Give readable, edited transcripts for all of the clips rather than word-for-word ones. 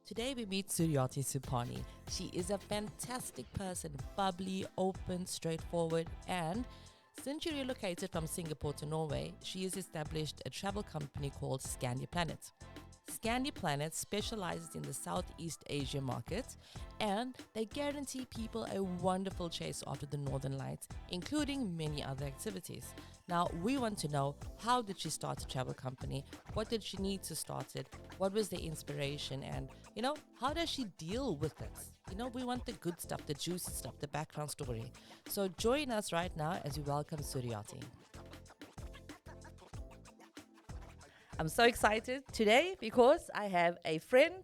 Today we meet Suriati Supani. She is a fantastic person, bubbly, open, straightforward, and since she relocated from Singapore to Norway, she has established a travel company called Scandiplanet. Scandiplanet specializes in the Southeast Asia market, and they guarantee people a wonderful chase after the Northern Lights, including many other activities. Now, we want to know, how did she start a travel company? What did she need to start it? What was the inspiration? And, how does she deal with it? We want the good stuff, the juicy stuff, the background story. So join us right now as we welcome Suriati. I'm so excited today because I have a friend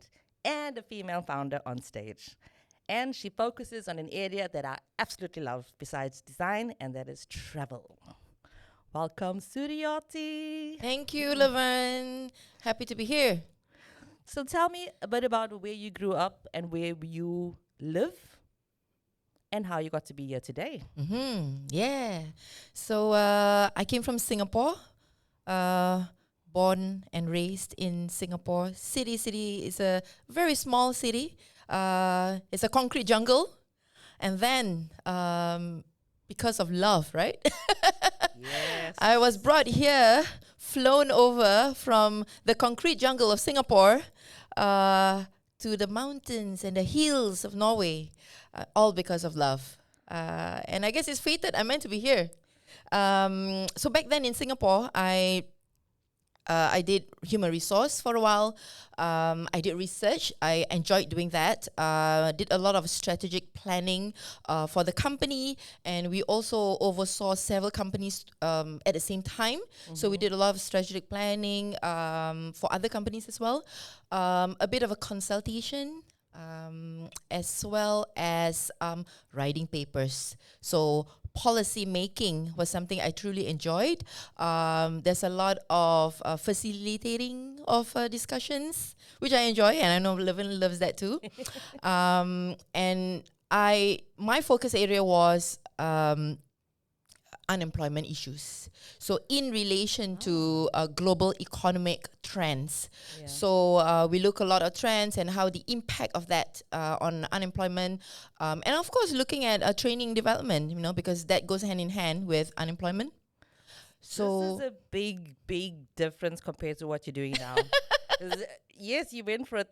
and a female founder on stage. And she focuses on an area that I absolutely love besides design, and that is travel. Welcome, Suriati. Thank you, Laverne. Happy to be here. So tell me a bit about where you grew up and where you live and how you got to be here today. Yeah. So I came from Singapore. Born and raised in Singapore. City is a very small city. It's a concrete jungle. And then, because of love, right? Yes. I was brought here, flown over from the concrete jungle of Singapore to the mountains and the hills of Norway, all because of love. And I guess it's fated. I'm meant to be here. So back then in Singapore, I did human resource for a while. I did research. I enjoyed doing that. Did a lot of strategic planning for the company, and we also oversaw several companies at the same time. So we did a lot of strategic planning for other companies as well. A bit of a consultation, as well as writing papers. So policy making was something I truly enjoyed. There's a lot of facilitating of discussions, which I enjoy, and I know Laverne loves that too. And my focus area was unemployment issues. So in relation to global economic trends. Yeah. So we look a lot at trends and how the impact of that on unemployment. And of course, looking at training development, because that goes hand in hand with unemployment. So this is a big difference compared to what you're doing now. Yes, you went from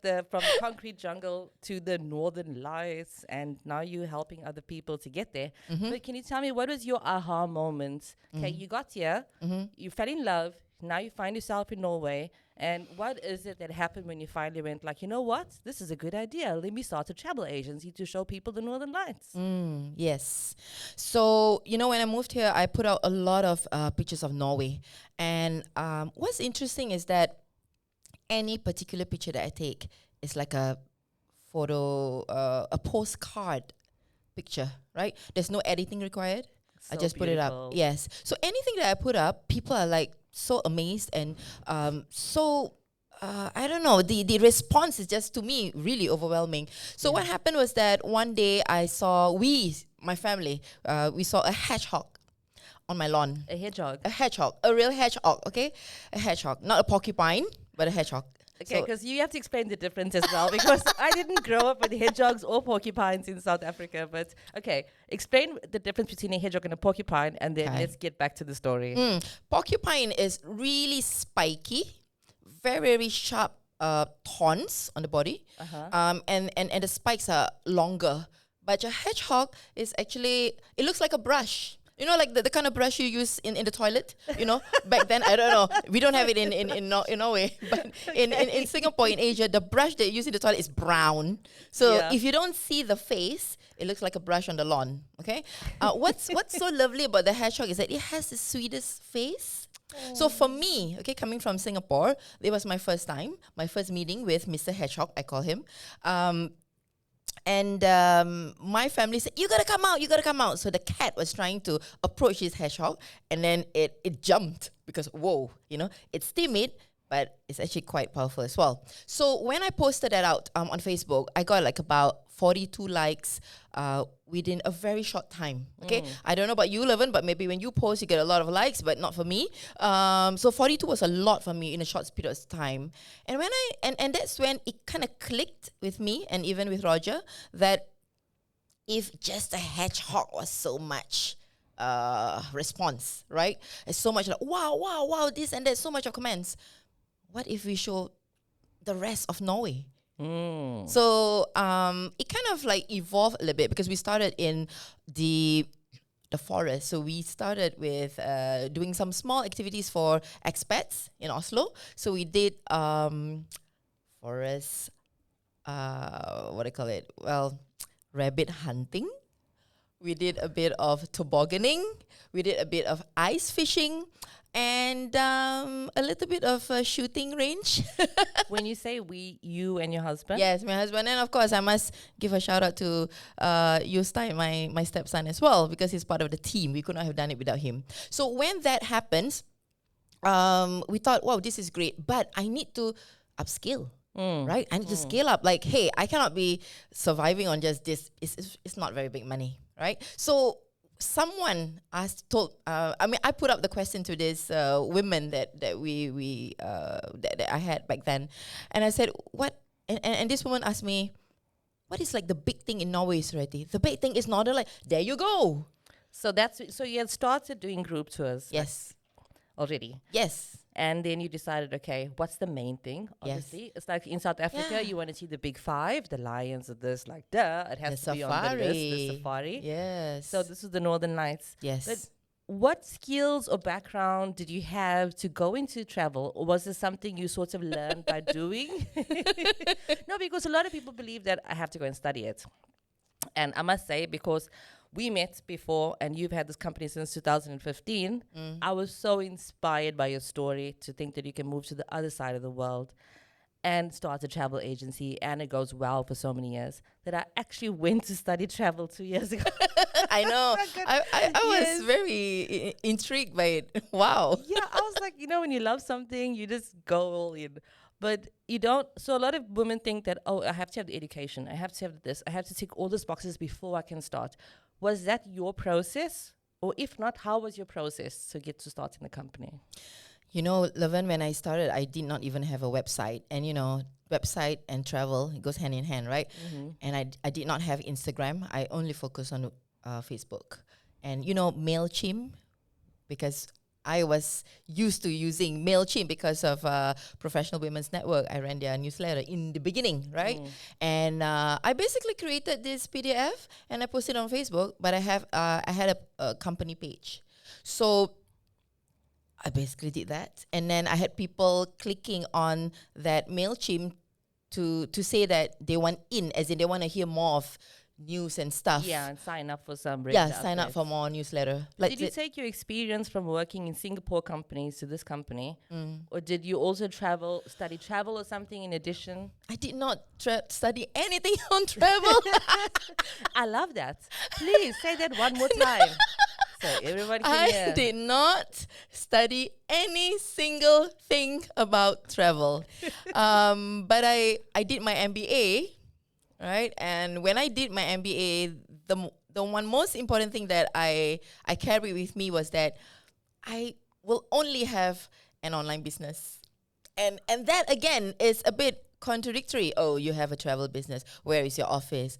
concrete jungle to the Northern Lights, and now you're helping other people to get there. But can you tell me, what was your aha moment? Okay, you got here, you fell in love, now you find yourself in Norway, and what is it that happened when you finally went like, you know what, this is a good idea, let me start a travel agency to show people the Northern Lights? Yes. So, when I moved here, I put out a lot of pictures of Norway. And what's interesting is that any particular picture that I take is like a photo, a postcard picture, right? There's no editing required. So I just put it up. beautiful. Yes. So anything that I put up, people are like so amazed and I don't know, the response is just, to me, really overwhelming. So what happened was that one day my family, we saw a hedgehog on my lawn. A hedgehog. A hedgehog, a real hedgehog, okay? A hedgehog, not a porcupine, but a hedgehog. Okay, because you have to explain the difference as well, because I didn't grow up with hedgehogs or porcupines in South Africa. But okay, explain the difference between a hedgehog and a porcupine, and then let's get back to the story. Porcupine is really spiky, very sharp thorns on the body, and the spikes are longer. But a hedgehog is actually, it looks like a brush. Like the kind of brush you use in the toilet, back then, I don't know. We don't have it in Norway. But in Singapore, in Asia, the brush they use in the toilet is brown. So if you don't see the face, it looks like a brush on the lawn, okay? What's so lovely about the hedgehog is that it has the sweetest face. So for me, okay, coming from Singapore, it was my first time, my first meeting with Mr. Hedgehog, I call him. And my family said, you gotta come out. So the cat was trying to approach his hedgehog, and then it jumped because, whoa, it's timid, but it's actually quite powerful as well. So when I posted that out on Facebook, I got like about 42 likes within a very short time. Okay, I don't know about you, Laverne, but maybe when you post, you get a lot of likes, but not for me. So 42 was a lot for me in a short period of time. And when and that's when it kind of clicked with me and even with Roger that if just a hedgehog was so much response, right? It's so much like wow, this and that, so much of comments. What if we show the rest of Norway? So it kind of like evolved a little bit because we started in the forest. So we started with doing some small activities for expats in Oslo. So we did forest, what do you call it? Well, rabbit hunting. We did a bit of tobogganing. We did a bit of ice fishing. And a little bit of shooting range. When you say we, you and your husband? Yes, my husband. And of course, I must give a shout out to Yustein, my stepson as well, because he's part of the team. We could not have done it without him. So when that happens, we thought, wow, this is great. But I need to upskill. Right? I need to scale up. Like, hey, I cannot be surviving on just this. It's not very big money, right? So someone I put up the question to this women that I had back then, and I said, what? And this woman asked me, what is like the big thing in Norway, Suriati? The big thing is Northern Light. There you go. So you had started doing group tours. Yes. Already. Yes. And then you decided, okay, what's the main thing? Obviously, it's like in South Africa, you want to see the big five, the lions of this, like, duh, it has to be on the list, the safari. Yes. So this is the Northern Lights. Yes. But what skills or background did you have to go into travel? Or was this something you sort of learned by doing? No, because a lot of people believe that I have to go and study it. And I must say, because we met before and you've had this company since 2015, I was so inspired by your story to think that you can move to the other side of the world and start a travel agency, and it goes well for so many years, that I actually went to study travel 2 years ago. I know. I was very intrigued by it. Wow. Yeah, I was like, when you love something, you just go all in. But you don't. So a lot of women think that, oh, I have to have the education. I have to have this. I have to tick all these boxes before I can start. Was that your process? Or if not, how was your process to get to start in the company? Laverne, when I started, I did not even have a website. And, website and travel, it goes hand in hand, right? And I did not have Instagram. I only focused on Facebook. And, MailChimp, because I was used to using MailChimp because of Professional Women's Network. I ran their newsletter in the beginning, right? And I basically created this PDF and I posted it on Facebook, but I had a company page. So I basically did that. And then I had people clicking on that MailChimp to say that they want in, as in they want to hear more of news and stuff. Yeah, and sign up for some sign up for more newsletter. Like did you take your experience from working in Singapore companies to this company? Or did you also study travel or something in addition? I did not study anything on travel. I love that. Please say that one more time. So everybody can hear. I did not study any single thing about travel. But I did my MBA. Right, and when I did my MBA, the one most important thing that I carried with me was that I will only have an online business, and that again is a bit contradictory. Oh, you have a travel business. Where is your office?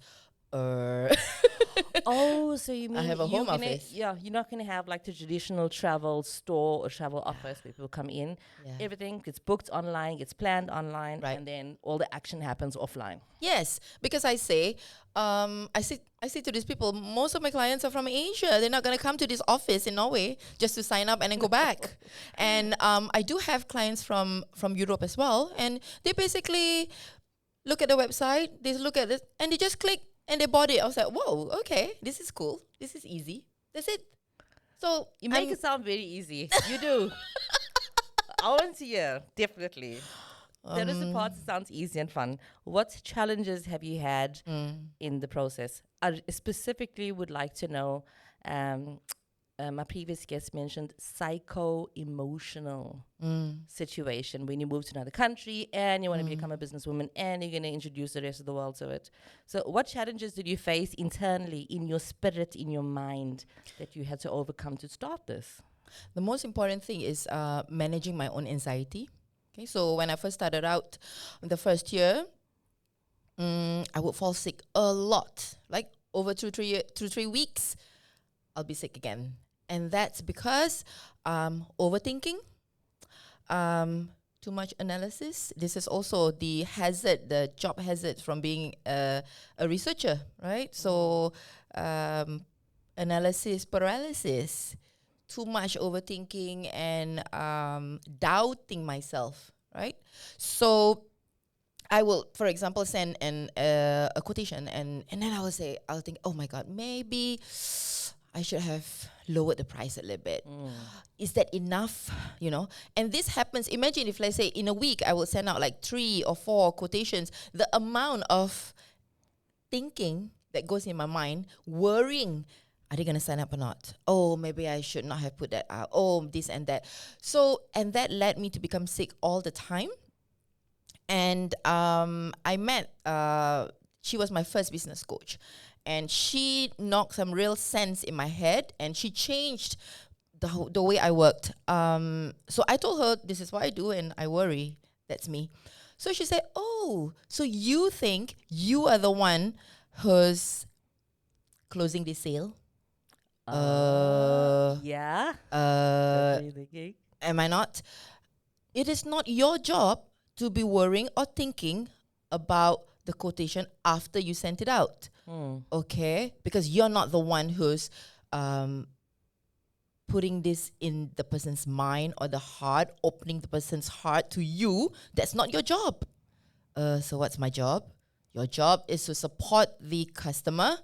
Oh, so you mean I have a home office? Yeah, you're not going to have like the traditional travel store or travel office where people come in. Yeah. Everything gets booked online, gets planned online, right. And then all the action happens offline. Yes, because I say to these people, most of my clients are from Asia. They're not going to come to this office in Norway just to sign up and then go back. And I do have clients from Europe as well, and they basically look at the website, they look at it, and they just click. And they bought it. I was like, whoa, okay, this is cool. This is easy. That's it. So you make it sound very easy. You do. I want to hear, definitely. That is the part that sounds easy and fun. What challenges have you had in the process? I specifically would like to know my previous guest mentioned psycho-emotional situation when you move to another country and you want to become a businesswoman and you're going to introduce the rest of the world to it. So what challenges did you face internally in your spirit, in your mind, that you had to overcome to start this? The most important thing is managing my own anxiety. Okay, so when I first started out the first year, I would fall sick a lot. Like over 2-3 weeks, I'll be sick again. And that's because overthinking, too much analysis. This is also the hazard, the job hazard from being a researcher, right? So analysis paralysis, too much overthinking and doubting myself, right? So I will, for example, send a quotation and then I'll think, oh my God, maybe I should have lowered the price a little bit. Is that enough? You know, and this happens. Imagine if, let's say, in a week, I will send out like 3 or 4 quotations. The amount of thinking that goes in my mind, worrying, are they going to sign up or not? Oh, maybe I should not have put that out. Oh, this and that. So, and that led me to become sick all the time. And I met, she was my first business coach. And she knocked some real sense in my head and she changed the way I worked. So I told her, this is what I do and I worry. That's me. So she said, oh, so you think you are the one who's closing the sale? Yeah. Am I not? It is not your job to be worrying or thinking about the quotation after you sent it out. Okay? Because you're not the one who's putting this in the person's mind or the heart, opening the person's heart to you. That's not your job. So what's my job? Your job is to support the customer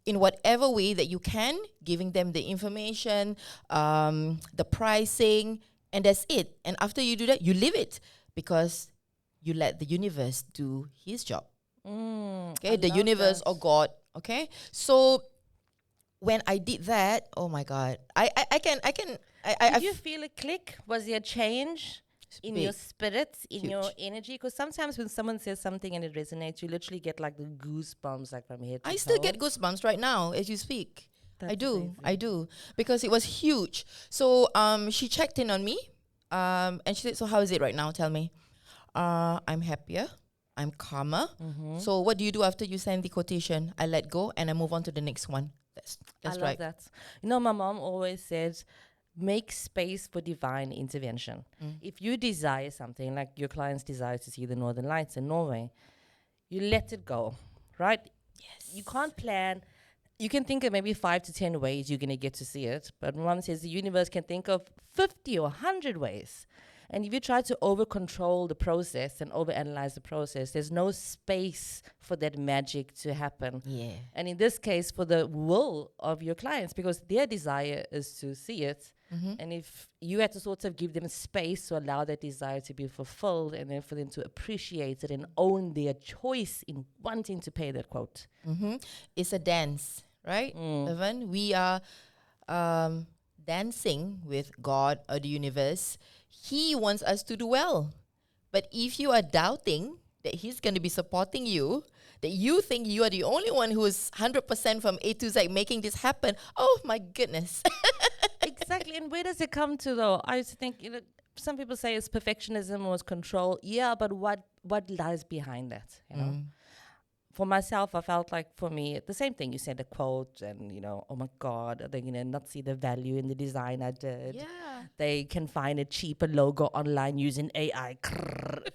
in whatever way that you can, giving them the information, the pricing, and that's it. And after you do that, you leave it because you let the universe do his job. Okay, the universe or God. Okay, so when I did that, oh my God, Did you feel a click? Was there a change in your spirit, in Huge. your energy? Because sometimes when someone says something and it resonates, you literally get like the goosebumps, like from head to toe. I still get goosebumps right now as you speak. I do because it was huge. So she checked in on me, and she said, "So how is it right now? Tell me." I'm happier. I'm calmer. So what do you do after you send the quotation? I let go and I move on to the next one. That's I love right. that. You know, my mom always says, make space for divine intervention. If you desire something, like your clients desire to see the Northern Lights in Norway, you let it go, right? Yes. You can't plan. You can think of maybe 5 to 10 ways you're going to get to see it. But my mom says the universe can think of 50 or 100 ways. And if you try to over-control the process and over-analyze the process, there's no space for that magic to happen. Yeah. And in this case, for the will of your clients, because their desire is to see it. And if you had to sort of give them space to allow that desire to be fulfilled and then for them to appreciate it and own their choice in wanting to pay that quote. It's a dance, right, Laverne? We are dancing with God or the universe. He wants us to do well. But if you are doubting that he's going to be supporting you, that you think you are the only one who is 100% from A to Z making this happen, oh my goodness. Exactly. And where does it come to, though? I used to think, you know, some people say it's perfectionism or it's control. Yeah, but what lies behind that, you know? For myself, I felt like for me, the same thing. You said a quote and, you know, oh my God, are they going to not see the value in the design I did? Yeah. They can find a cheaper logo online using AI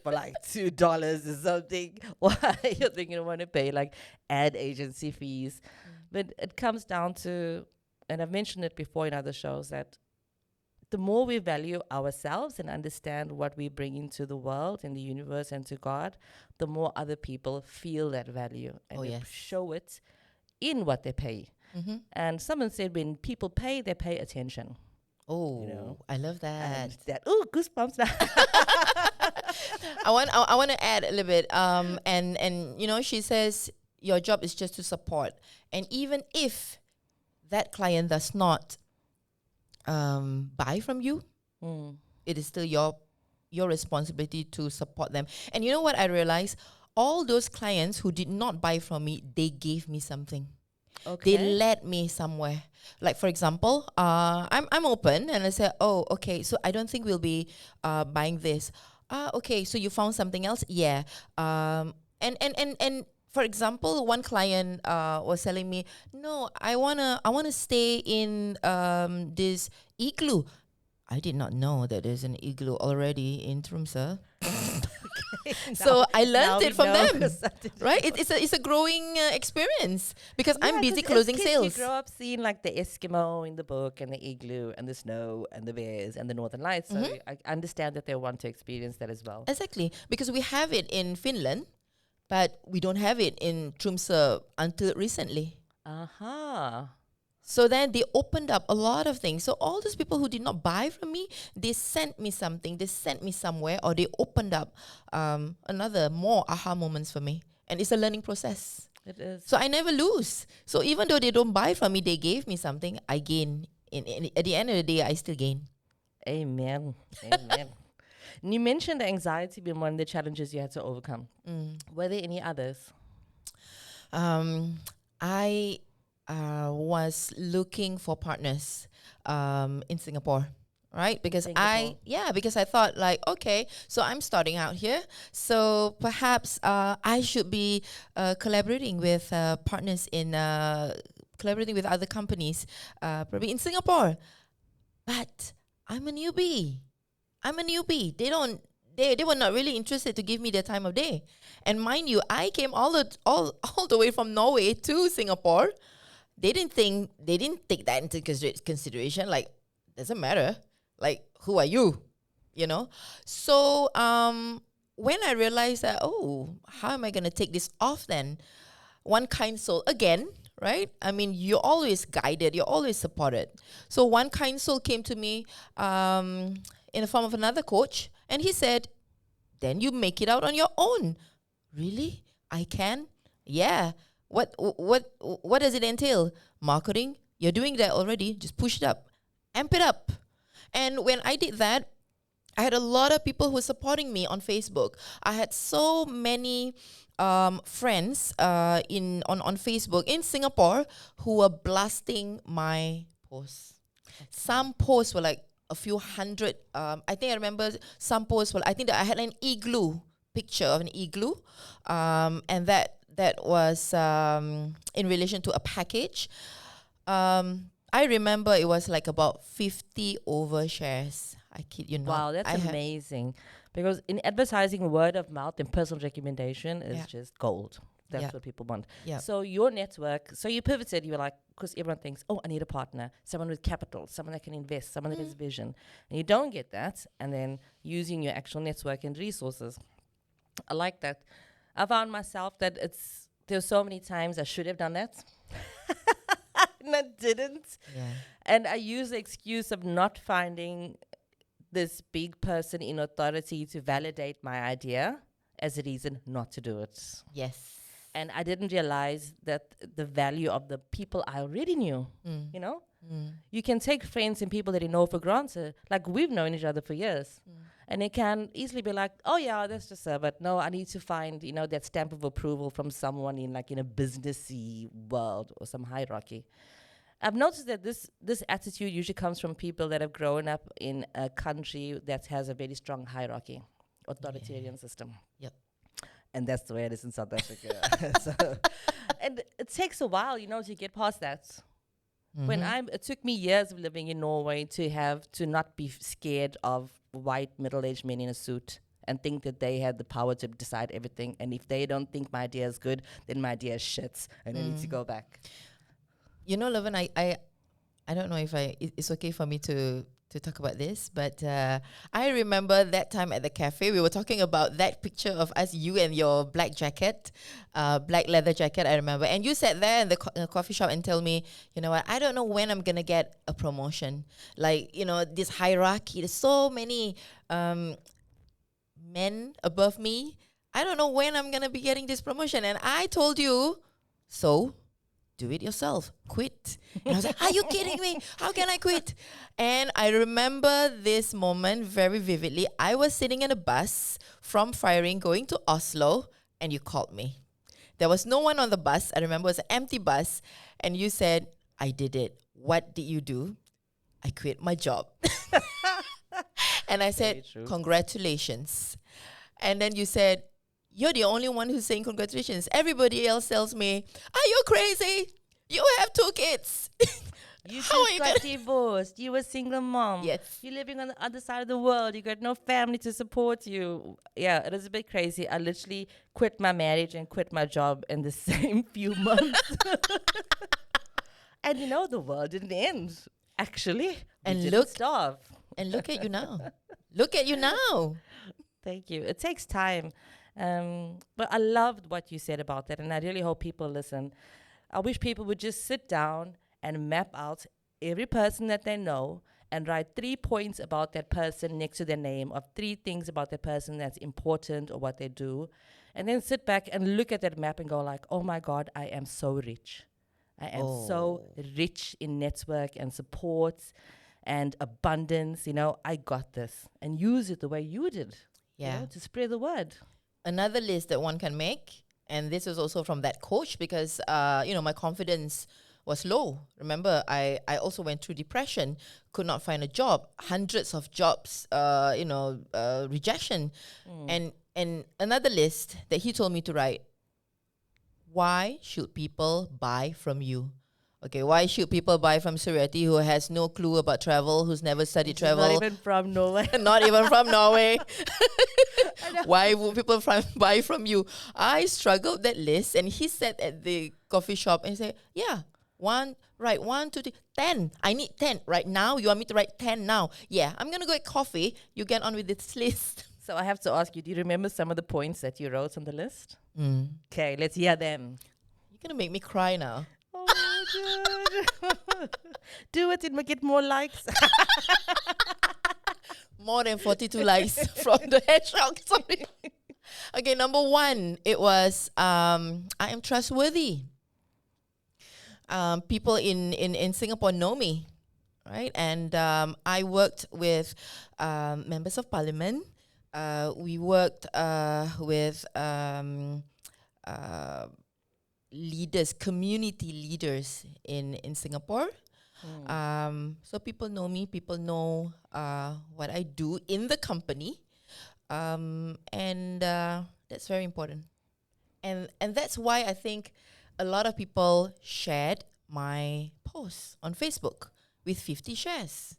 for like $2 or something. Why you think you don't want to pay like ad agency fees? But it comes down to, and I've mentioned it before in other shows, that the more we value ourselves and understand what we bring into the world and the universe and to God, the more other people feel that value and they show it in what they pay. And someone said when people pay, they pay attention. Oh, you know? I love that. Oh, goosebumps now. I want to add a little bit. And you know, she says your job is just to support. And even if that client does not buy from you. It is still your responsibility to support them. And you know what I realized? All those clients who did not buy from me, they gave me something. Okay. They led me somewhere. Like for example, I'm open and I said, oh, okay, so I don't think we'll be buying this. Okay, so you found something else? Yeah. And for example, one client was telling me, no, I wanna stay in this igloo. I did not know that there's an igloo already in Tromsø. So I learned it from them, right? It's a growing experience because I'm busy closing sales. You grow up seeing like the Eskimo in the book and the igloo and the snow and the bears and the northern lights. So I understand that they want to experience that as well. Exactly, because we have it in Finland, but we don't have it in Tromsø until recently. So then they opened up a lot of things. So all those people who did not buy from me, they sent me something, they sent me somewhere, or they opened up another more aha moments for me. And it's a learning process. It is. So I never lose. So even though they don't buy from me, they gave me something, I gain. At the end of the day, I still gain. Amen. Amen. And you mentioned anxiety being one of the challenges you had to overcome. Were there any others? I was looking for partners in Singapore, right? Because because I thought like, okay, so I'm starting out here, so perhaps I should be collaborating with partners in collaborating with other companies, probably in Singapore. But I'm a newbie. They were not really interested to give me the time of day. And mind you, I came all the way from Norway to Singapore. They didn't take that into consideration. Like, doesn't matter. Like, who are you? You know? So when I realized that, oh, how am I going to take this off then? One kind soul, again, right? I mean, you're always guided. You're always supported. So one kind soul came to me in the form of another coach. And he said, then you make it out on your own. Really? I can? Yeah. What does it entail? Marketing? You're doing that already. Just push it up. Amp it up. And when I did that, I had a lot of people who were supporting me on Facebook. I had so many friends on Facebook in Singapore who were blasting my posts. Some posts were like a few hundred. I think I remember some posts were, I think that I had an igloo, picture of an igloo. And that was in relation to a package. I remember it was like about 50 overshares. I kid you not. Wow, that's amazing. Because in advertising, word of mouth and personal recommendation is just gold. That's what people want. Yeah. So your network, so you pivoted, you were like, because everyone thinks, oh, I need a partner, someone with capital, someone that can invest, someone that has vision. And you don't get that. And then using your actual network and resources. I like that. I found myself that there's so many times I should have done that. And I didn't. Yeah. And I use the excuse of not finding this big person in authority to validate my idea as a reason not to do it. Yes. And I didn't realize that the value of the people I already knew, you know? You can take friends and people that you know for granted. Like, we've known each other for years. And it can easily be like, oh, yeah, that's just her. But no, I need to find, you know, that stamp of approval from someone in a businessy world or some hierarchy. I've noticed that this attitude usually comes from people that have grown up in a country that has a very strong hierarchy, authoritarian system. Yep. And that's the way it is in South Africa. And it takes a while, to get past that. It took me years of living in Norway to not be scared of white middle-aged men in a suit and think that they had the power to decide everything. And if they don't think my idea is good, then my idea is shit, and I need to go back. Laverne, I don't know if it's okay for me to talk about this, but I remember that time at the cafe, we were talking about that picture of us, you and your black jacket, black leather jacket, I remember. And you sat there in the coffee shop and tell me, you know what, I don't know when I'm going to get a promotion. Like, this hierarchy, there's so many men above me. I don't know when I'm going to be getting this promotion. And I told you, so do it yourself. Quit. And I was like, are you kidding me? How can I quit? And I remember this moment very vividly. I was sitting in a bus from Firing going to Oslo, and you called me. There was no one on the bus. I remember it was an empty bus. And you said, I did it. What did you do? I quit my job. And I said, congratulations. And then you said, you're the only one who's saying congratulations. Everybody else tells me, are you crazy? You have 2 kids. You just got divorced. You were a single mom. Yes. You're living on the other side of the world. You got no family to support you. Yeah, it was a bit crazy. I literally quit my marriage and quit my job in the same few months. And the world didn't end, actually. And look, starve. And look at you now. Look at you now. Thank you. It takes time. But I loved what you said about that, and I really hope people listen. I wish people would just sit down and map out every person that they know and write 3 points about that person next to their name, of 3 things about that person that's important or what they do, and then sit back and look at that map and go like, oh my God, I am so rich. I am so rich in network and support and abundance. I got this, and use it the way you did. Yeah. To spread the word. Another list that one can make, and this is also from that coach, because my confidence was low. Remember, I also went through depression, could not find a job, hundreds of jobs, rejection. And another list that he told me to write: why should people buy from you? Okay, why should people buy from Suriati, who has no clue about travel, who's never studied travel? Not even from Norway. Not even from Norway. Why would people buy from you? I struggled that list, and he sat at the coffee shop and said, yeah, 1, 2, 3, 10. I need 10 right now. You want me to write 10 now? Yeah, I'm going to go get coffee. You get on with this list. So I have to ask you, do you remember some of the points that you wrote on the list? Okay, let's hear them. You're going to make me cry now. Oh, dude. Do it, it might get more likes. More than 42 likes from the hedgehog. Sorry. Okay, number 1, it was I am trustworthy. People in Singapore know me, right? And I worked with members of parliament. We worked with leaders, community leaders in Singapore. So people know me, people know what I do in the company, and that's very important. And that's why I think a lot of people shared my posts on Facebook with 50 shares,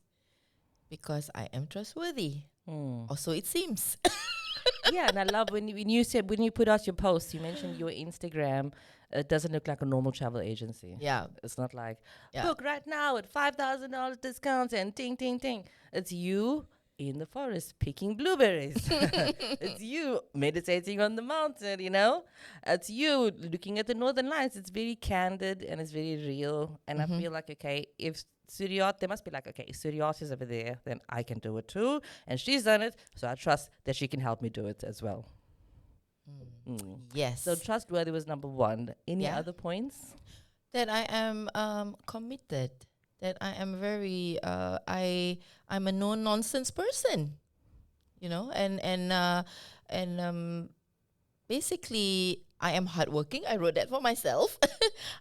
because I am trustworthy. Or so it seems. Yeah, and I love when you put out your posts, you mentioned your Instagram. It doesn't look like a normal travel agency. Yeah. It's not like, book right now at $5,000 discounts and ting, ting, ting. It's you in the forest picking blueberries. It's you meditating on the mountain, It's you looking at the northern lights. It's very candid and it's very real. And I feel like, okay, if Suriati, they must be like, okay, if Suriati is over there, then I can do it too. And she's done it, so I trust that she can help me do it as well. Yes. So trustworthy was number 1. Any other points? That I am committed. That I am very I'm a no nonsense person, and basically I am hardworking. I wrote that for myself.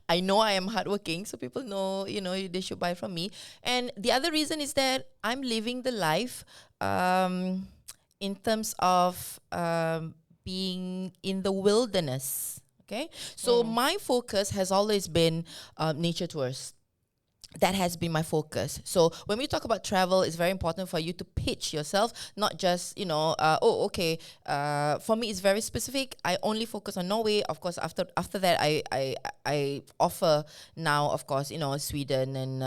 I know I am hardworking, so people know they should buy from me. And the other reason is that I'm living the life in terms of being in the wilderness. Okay, so my focus has always been nature tours. That has been my focus. So when we talk about travel, it's very important for you to pitch yourself, not just, for me, it's very specific. I only focus on Norway. Of course, after that, I offer now, of course, Sweden and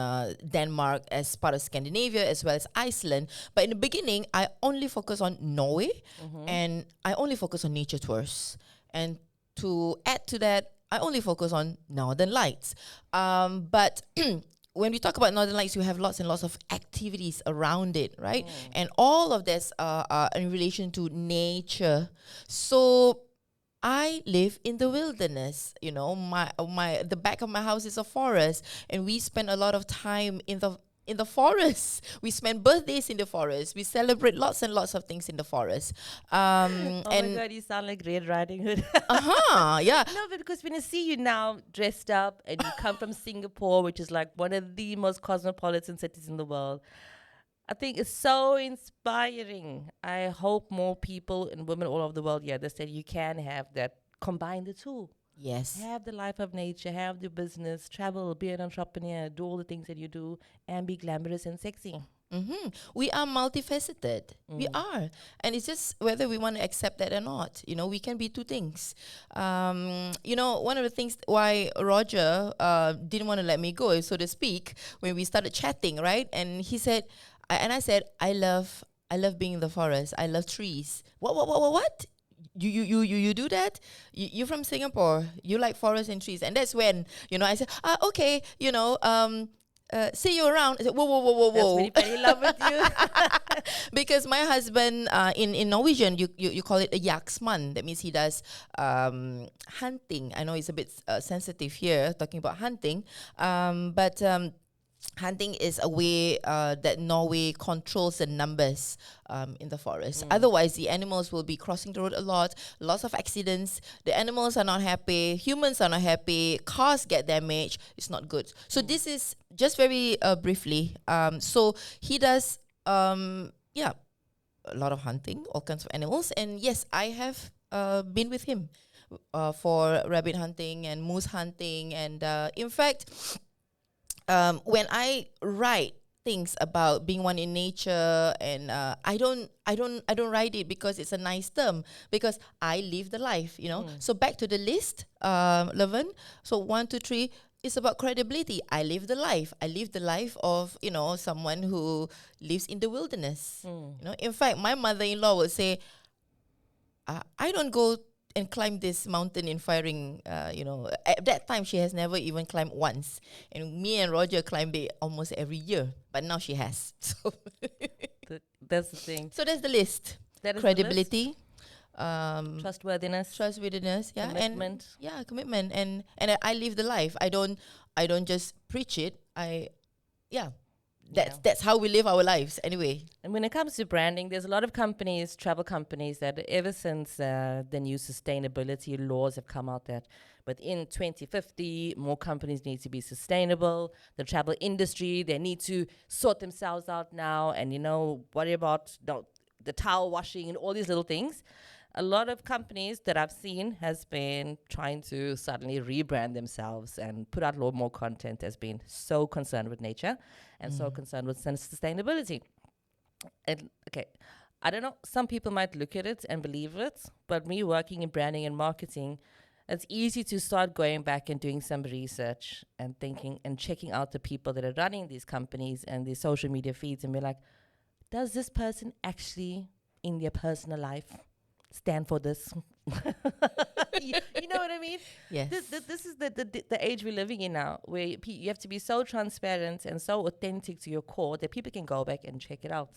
Denmark as part of Scandinavia, as well as Iceland. But in the beginning, I only focus on Norway, and I only focus on nature tours. And to add to that, I only focus on Northern Lights. But when we talk about Northern Lights, you have lots and lots of activities around it, right? And all of this are in relation to nature. So I live in the wilderness. You know, the back of my house is a forest, and we spend a lot of time in the forest. We spend birthdays in the forest. We celebrate lots and lots of things in the forest. Oh my God, you sound like Red Riding Hood. Yeah. No, but because when I see you now dressed up and you come from Singapore, which is like one of the most cosmopolitan cities in the world, I think it's so inspiring. I hope more people and women all over the world, understand you can have that, combine the two. Yes. Have the life of nature, have the business, travel, be an entrepreneur, do all the things that you do, and be glamorous and sexy. We are multifaceted. We are. And it's just whether we want to accept that or not. You know, we can be two things. You know, one of the things why Roger didn't want to let me go, so to speak, when we started chatting, right? And he said, I said, I love being in the forest. I love trees. What? You do that? You're from Singapore. You like forests and trees. And that's when, you know, I said, okay, you know, see you around. I said, whoa. That's when he fell in love with you. Because my husband, in Norwegian, you call it a yaksman. That means he does hunting. I know it's a bit sensitive here, talking about hunting. But hunting is a way that Norway controls the numbers in the forest. Otherwise, the animals will be crossing the road a lot, lots of accidents. The animals are not happy, humans are not happy, cars get damaged. It's not good. So this is just very briefly. So he does, a lot of hunting, all kinds of animals. And yes, I have been with him for rabbit hunting and moose hunting. And in fact, when I write things about being one in nature, and I don't write it because it's a nice term, because I live the life, you know. So back to the list, Laverne. So 1, 2, 3 is about credibility. I live the life. I live the life of, you know, someone who lives in the wilderness. You know, in fact, my mother-in-law would say, I don't go and climb this mountain in firing, you know. At that time, she has never even climbed once. And me and Roger climb it almost every year. But now she has. So That's the thing. So that's the list. That is credibility. Trustworthiness. Yeah. Commitment. And commitment. And I live the life. I don't just preach it. That's how we live our lives anyway. And when it comes to branding, there's a lot of companies, travel companies, that ever since the new sustainability laws have come out, that within 2050, more companies need to be sustainable. The travel industry, they need to sort themselves out now and, you know, worry about the towel washing and all these little things. A lot of companies that I've seen has been trying to suddenly rebrand themselves and put out a lot more content, as being so concerned with nature and so concerned with sustainability. And okay, I don't know, some people might look at it and believe it, but me working in branding and marketing, it's easy to start going back and doing some research and thinking and checking out the people that are running these companies and these social media feeds and be like, does this person actually in their personal life stand for this? you know what I mean? Yes. This is the age we're living in now, where you have to be so transparent and so authentic to your core that people can go back and check it out.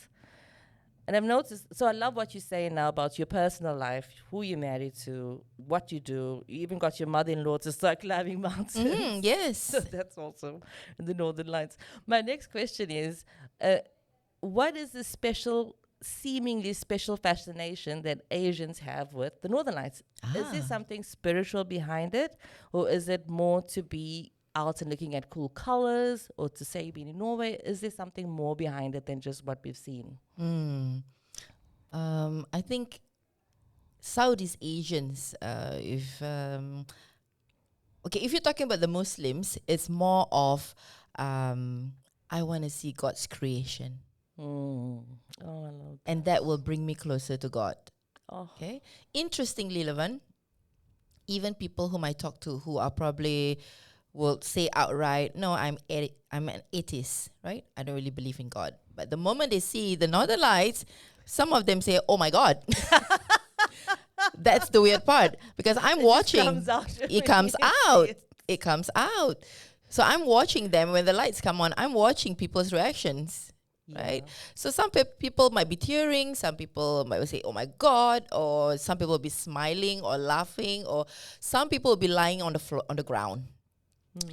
And I've noticed, so I love what you're saying now about your personal life, who you're married to, what you do. You even got your mother-in-law to start climbing mountains. Yes. So that's awesome. The Northern Lights. My next question is, what is the seemingly special fascination that Asians have with the Northern Lights? Is there something spiritual behind it, or is it more to be out and looking at cool colors, or to say being in Norway? Is there something more behind it than just what we've seen? I think Southeast Asians, if you're talking about the Muslims, it's more of I want to see God's creation. Oh, I love that. And that will bring me closer to God. Oh. Okay. Interestingly, Laverne, even people whom I talk to who are probably will say outright, no, I'm an atheist, right? I don't really believe in God. But the moment they see the Northern Lights, some of them say, oh my God. That's the weird part, because I'm watching. It comes out. It comes out. So I'm watching them when the lights come on. I'm watching people's reactions. right? So some people might be tearing, some people might say, "Oh my God," or some people will be smiling or laughing, or some people will be lying on the floor, on the ground,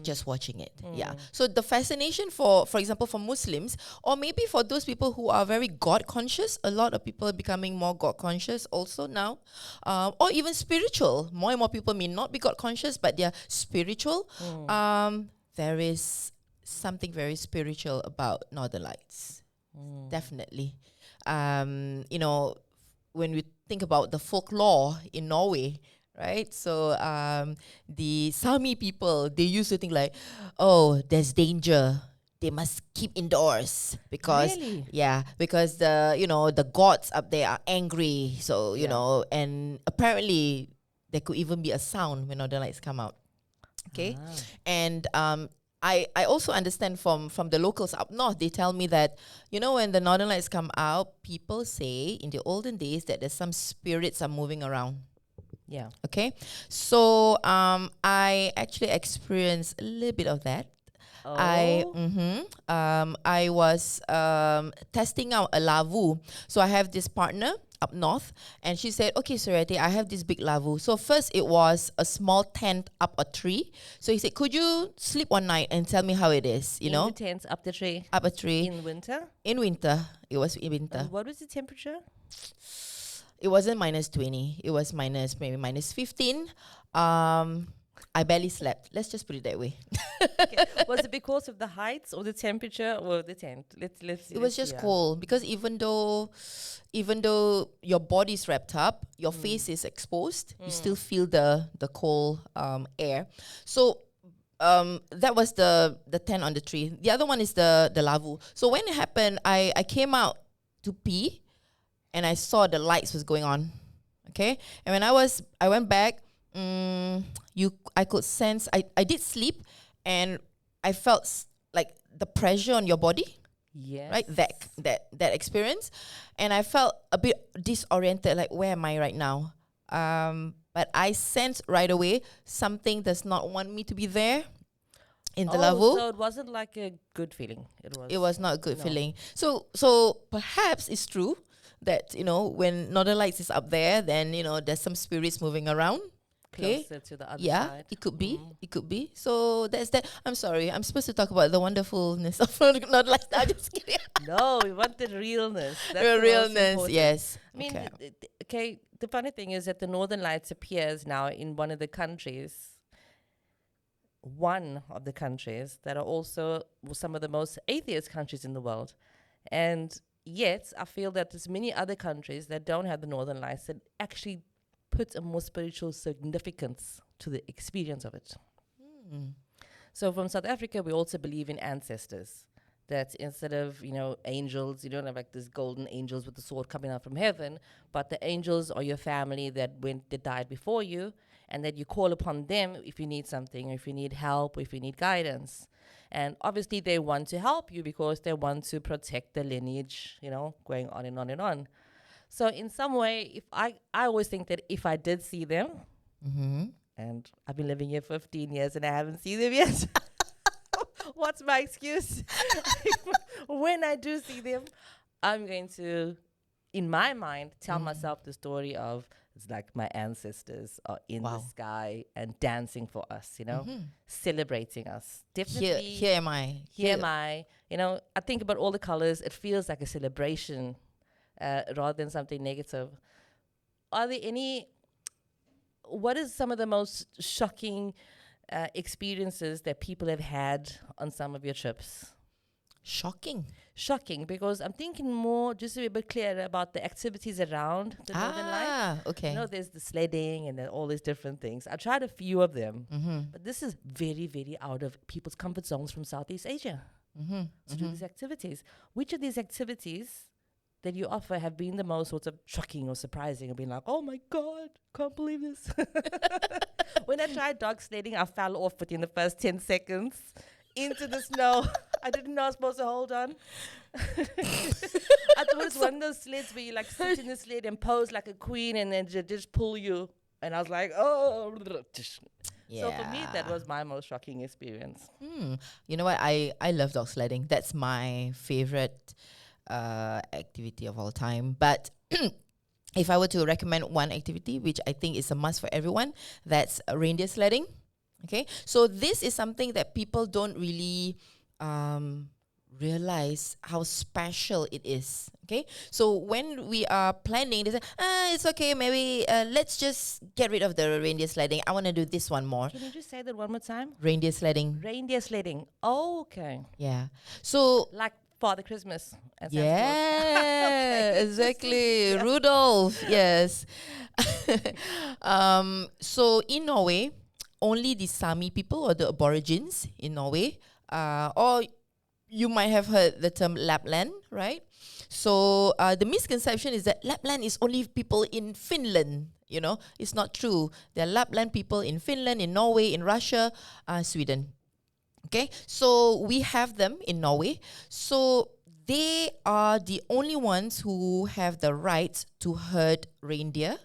just watching it. Yeah. So the fascination for example, for Muslims, or maybe for those people who are very God conscious, a lot of people are becoming more God conscious also now, or even spiritual. More and more people may not be God conscious, but they're spiritual. There is something very spiritual about Northern Lights. Definitely. You know, when we think about the folklore in Norway, right? So the Sami people, they used to think like, oh, there's danger. They must keep indoors because Really? because the gods up there are angry. So and apparently there could even be a sound when Northern Lights come out. Okay, and I also understand from the locals up north. They tell me that when the Northern Lights come out, people say in the olden days that there's some spirits are moving around. Yeah. Okay, so I actually experienced a little bit of that. Oh. I was testing out a lavu. So I have this partner up north, and she said, "Okay, Suriati, I have this big lavu." So first it was a small tent up a tree. So he said, "Could you sleep one night and tell me how it is?" In the tent up the tree. Up a tree. In winter. In winter, it was in winter. And what was the temperature? It wasn't -20. It was maybe -15. I barely slept. Let's just put it that way. Okay. Was it because of the heights or the temperature or the tent? Let's. It was just cold because even though your body's wrapped up, your face is exposed, you still feel the cold air. So that was the tent on the tree. The other one is the lavu. So when it happened, I came out to pee, and I saw the lights was going on. Okay, and when I went back. I could sense I did sleep, and I felt like the pressure on your body. Yes. Right, that experience, and I felt a bit disoriented. Like, where am I right now? But I sensed right away something does not want me to be there in the lavu. So it wasn't like a good feeling. It was not a good feeling. So perhaps it's true that when Northern Lights is up there, then there's some spirits moving around. Okay. Closer to the other side. It could be. It could be. So that's that. I'm sorry. I'm supposed to talk about the wonderfulness of Northern Lights. I'm just kidding. No, we want the realness. That's The realness, yes. I mean, the funny thing is that the Northern Lights appears now in one of the countries that are also some of the most atheist countries in the world. And yet, I feel that there's many other countries that don't have the Northern Lights that actually put a more spiritual significance to the experience of it. So from South Africa, we also believe in ancestors. That instead of, angels, you don't have like these golden angels with the sword coming out from heaven, but the angels are your family that died before you, and that you call upon them if you need something, or if you need help, or if you need guidance. And obviously they want to help you because they want to protect the lineage, going on and on and on. So in some way, if I always think that if I did see them, and I've been living here 15 years and I haven't seen them yet, what's my excuse? When I do see them, I'm going to, in my mind, tell myself the story of, it's like my ancestors are in the sky and dancing for us, celebrating us. Definitely. Here am I. Here am I. I think about all the colors. It feels like a celebration. Rather than something negative. Are there what is some of the most shocking experiences that people have had on some of your trips? Shocking, because I'm thinking more, just to be a bit clearer, about the activities around the Northern Lights. Okay. There's the sledding and then all these different things. I tried a few of them, but this is very, very out of people's comfort zones from Southeast Asia to do these activities. Which of these activities that you offer have been the most sort of shocking or surprising, and been like, oh my God, can't believe this? When I tried dog sledding, I fell off within the first 10 seconds into the snow. I didn't know I was supposed to hold on. I thought it was one of those sleds where you like sit in the sled and pose like a queen, and then just pull you. And I was like, oh. So for me, that was my most shocking experience. You know what? I love dog sledding. That's my favorite activity of all time. But if I were to recommend one activity, which I think is a must for everyone, that's reindeer sledding. Okay, so this is something that people don't really realize how special it is. Okay, so when we are planning, they say, it's okay, maybe let's just get rid of the reindeer sledding. I want to do this one more. Can you just say that one more time? Reindeer sledding. Reindeer sledding. Oh, okay. Yeah. So Like Father Christmas. And Santa yeah, Okay. exactly. Yeah. Rudolph, yes. So in Norway, only the Sami people or the Aborigines in Norway, or you might have heard the term Lapland, right? So the misconception is that Lapland is only people in Finland. You know, it's not true. There are Lapland people in Finland, in Norway, in Russia, Sweden. Okay, so we have them in Norway. So they are the only ones who have the right to herd reindeer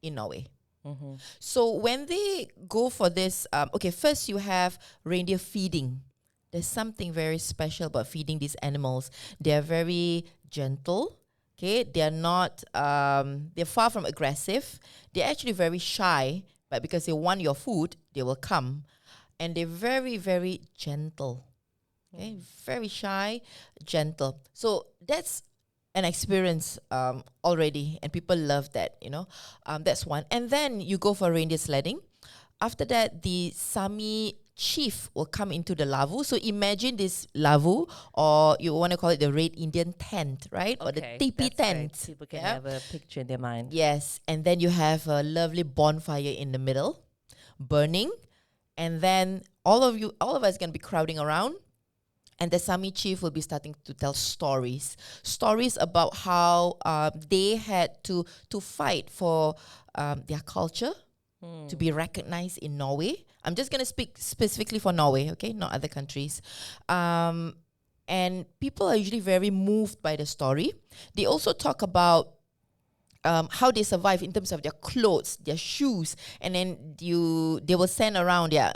in Norway. Mm-hmm. So when they go for this, first you have reindeer feeding. There's something very special about feeding these animals. They are very gentle. Okay, they are not. They're far from aggressive. They're actually very shy, but because they want your food, they will come, and they're very, very gentle. Okay, very shy, gentle. So that's an experience already, and people love that. That's one. And then you go for reindeer sledding. After that, the Sami chief will come into the lavu. So imagine this lavu, or you want to call it the Red Indian tent, right? Or the teepee tent. Great. People can have a picture in their mind. Yes, and then you have a lovely bonfire in the middle, burning, and then all of us, going to be crowding around. And the Sami chief will be starting to tell stories about how they had to fight for their culture to be recognized in Norway. I'm just going to speak specifically for Norway, okay, not other countries. And people are usually very moved by the story. They also talk about how they survive in terms of their clothes, their shoes, and then they will send around their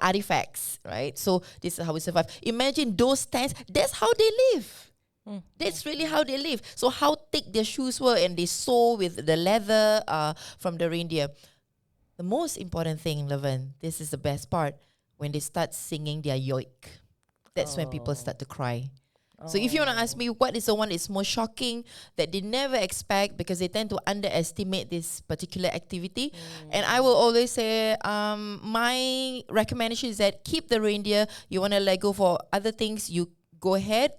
artifacts, right? So this is how we survive. Imagine those tents. That's how they live. That's really how they live. So how thick their shoes were, and they sew with the leather from the reindeer. The most important thing, Laverne, this is the best part, when they start singing their yoik. That's when people start to cry. So if you want to ask me what is the one that's most shocking that they never expect, because they tend to underestimate this particular activity, and I will always say my recommendation is that keep the reindeer. You want to let go for other things, you go ahead,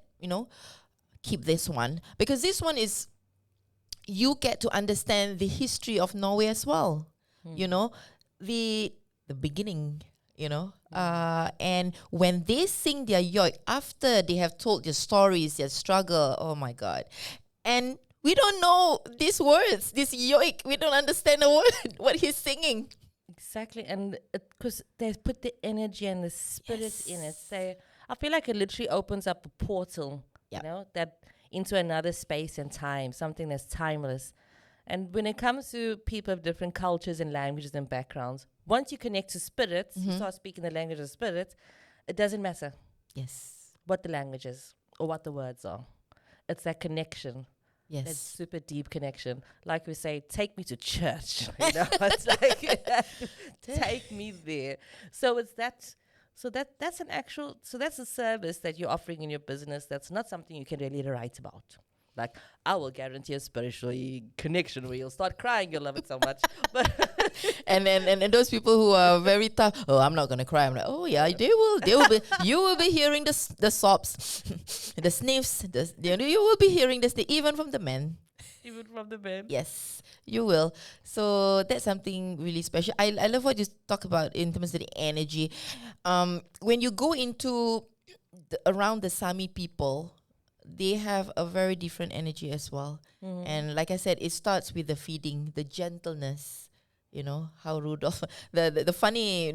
keep this one, because this one is, you get to understand the history of Norway as well. The beginning. And when they sing their yoik, after they have told their stories, their struggle, oh my God. And we don't know these words, this yoik. We don't understand the word, what he's singing. Exactly. And because they put the energy and the spirit in it. So I feel like it literally opens up a portal, that into another space and time, something that's timeless. And when it comes to people of different cultures and languages and backgrounds, once you connect to spirits, you start speaking the language of spirits, it doesn't matter what the language is or what the words are. It's that connection. Yes. That super deep connection. Like we say, take me to church. It's like, take me there. So it's that. So that's a service that you're offering in your business. That's not something you can really write about. Like, I will guarantee a spiritual connection where you'll start crying. You'll love it so much. But and those people who are very tough. Oh, I'm not gonna cry. I'm like, oh yeah, they will be. You will be hearing the sobs, the sniffs. You will be hearing this even from the men. Even from the men. Yes, you will. So that's something really special. I love what you talk about in terms of the energy. When you go into around the Sami people, they have a very different energy as well. And like I said, it starts with the feeding, the gentleness. How Rudolph. The funny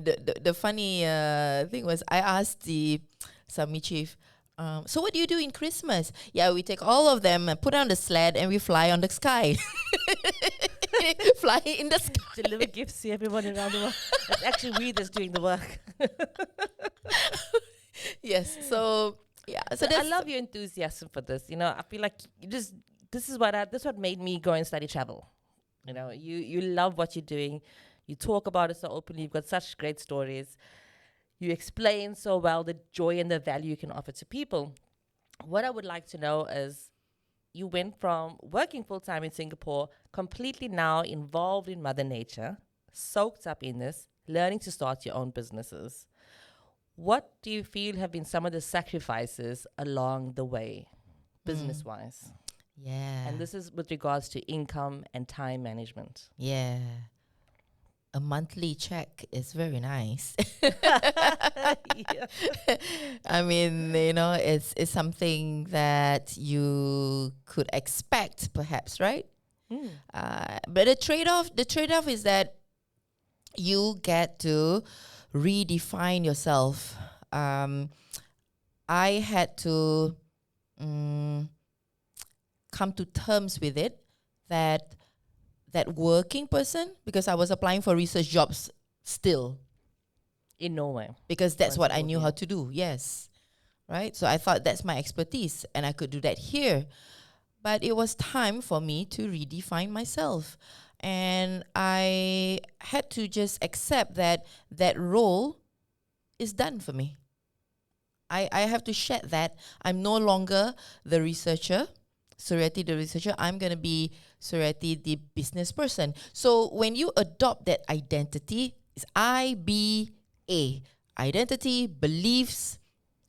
thing was, I asked the Sami chief, so what do you do in Christmas? Yeah, we take all of them and put on the sled and we fly on the sky. Fly in the sky. Deliver gifts to everyone around the world. It's actually we that's doing the work. Yes. So Yeah. So I that's love your enthusiasm for this. You know, I feel like this is what made me go and study travel. You know, you love what you're doing. You talk about it so openly. You've got such great stories. You explain so well the joy and the value you can offer to people. What I would like to know is, you went from working full time in Singapore, completely now involved in Mother Nature, soaked up in this, learning to start your own businesses. What do you feel have been some of the sacrifices along the way, business wise? yeah. And this is with regards to income and time management. Yeah. A monthly check is very nice. Yeah. I mean, you know, it's something that you could expect, perhaps, right? But the trade-off is that you get to redefine yourself. I had to come to terms with it, that working person, because I was applying for research jobs still, In Norway. because that's Once what you I moved knew here. how to do. Yes. Right? So I thought that's my expertise and I could do that here. But it was time for me to redefine myself. And I had to just accept that that role is done for me. I have to shed that. I'm no longer the researcher, Suriati the researcher. I'm going to be Suriati the business person. So when you adopt that identity, it's IBA. Identity, beliefs,